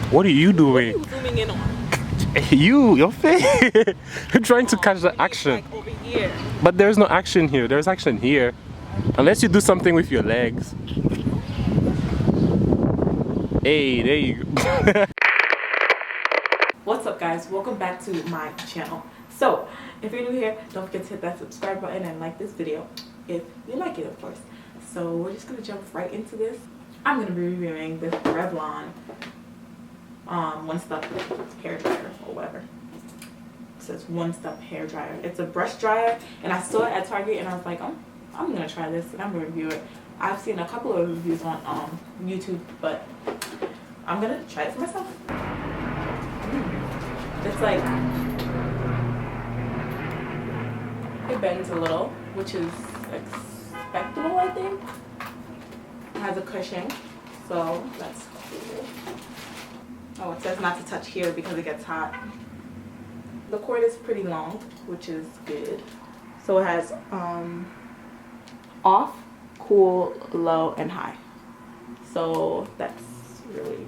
What are you doing? What are you zooming in on? Your face. You're trying to catch the action. Like over here. But there's no action here. There's action here. Unless you do something with your legs. Hey, there you go. What's up, guys? Welcome back to my channel. So, if you're new here, don't forget to hit that subscribe button and like this video if you like it, of course. So, we're just going to jump right into this. I'm going to be reviewing this Revlon One Step hair dryer or whatever. It says One Step hair dryer. It's a brush dryer, and I saw it at Target and I was like, I'm going to try this and I'm going to review it. I've seen a couple of reviews on YouTube, but I'm going to try it for myself. It's like, it bends a little, which is expectable, I think. It has a cushion, so that's cool. Oh, it says not to touch here because it gets hot. The cord is pretty long, which is good. So it has off, cool, low, and high. So that's really...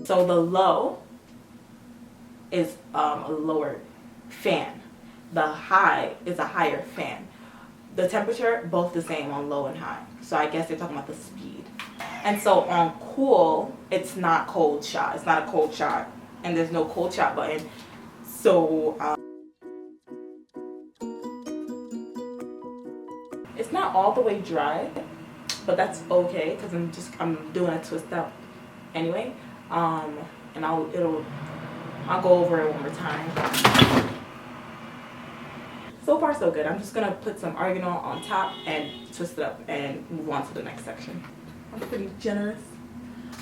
So the low is a lower fan. The high is a higher fan. The temperature, both the same on low and high. So I guess they're talking about the speed. And so on cool, it's not cold shot. It's not a cold shot. And there's no cold shot button. So it's not all the way dry, but that's okay because I'm doing a twist up anyway. And I'll go over it one more time. So far so good. I'm just gonna put some oregano on top and twist it up and move on to the next section. I'm pretty generous.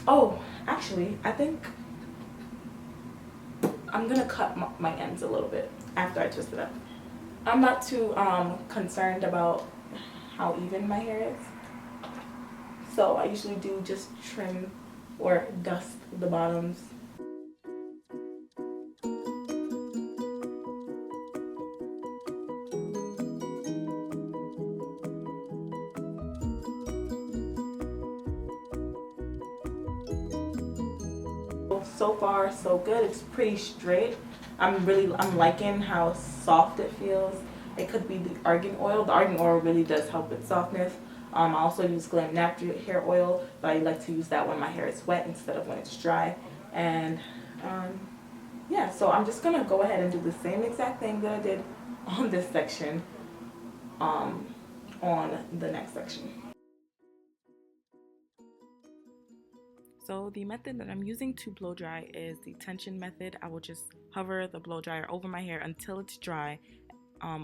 Oh, actually, I think I'm gonna cut my ends a little bit after I twist it up. I'm not too concerned about how even my hair is. So I usually do just trim or dust the bottoms. So far so good. It's pretty straight. I'm liking how soft it feels. It could be the argan oil. The argan oil really does help with softness. I also use Glam Natural hair oil, but I like to use that when my hair is wet instead of when it's dry. And yeah, so I'm just gonna go ahead and do the same exact thing that I did on this section on the next section. So the method that I'm using to blow dry is the tension method. I will just hover the blow dryer over my hair until it's dry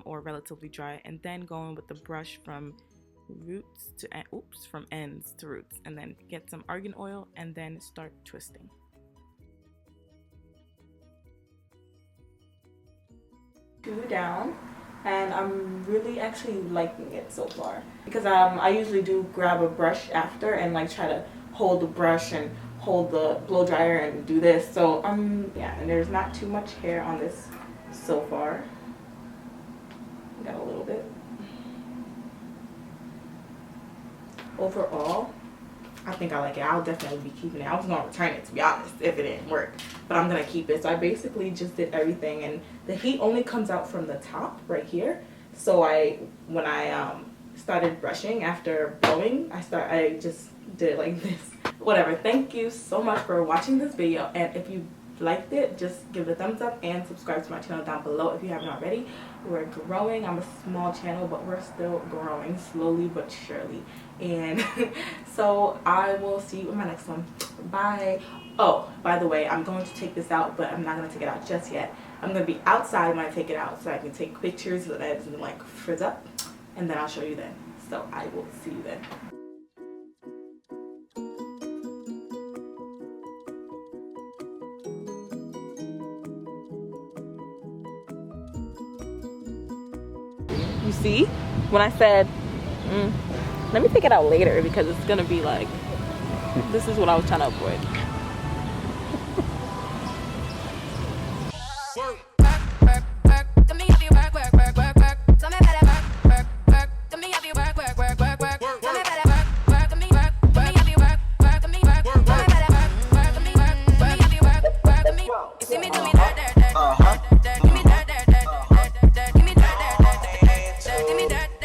or relatively dry, and then go in with the brush from roots to from ends to roots, and then get some argan oil and then start twisting. Two down, and I'm really actually liking it so far because I usually do grab a brush after and like try to hold the brush and hold the blow dryer and do this. So yeah, and there's not too much hair on this so far. Got a little bit. Overall, I think I like it. I'll definitely be keeping it. I was going to return it, to be honest, if it didn't work. But I'm going to keep it. So I basically just did everything. And the heat only comes out from the top right here. So when I started brushing after blowing, I just did it like this. Whatever. Thank you so much for watching this video. And if you liked it, just give it a thumbs up and subscribe to my channel down below if you haven't already. We're growing. I'm a small channel, but we're still growing slowly but surely. And so I will see you in my next one. Bye. Oh, by the way, I'm going to take this out, but I'm not going to take it out just yet. I'm going to be outside when I take it out so I can take pictures so that it doesn't like frizz up, and then I'll show you then. So I will see you then. You see, when I said, let me take it out later because it's gonna be like, this is what I was trying to avoid.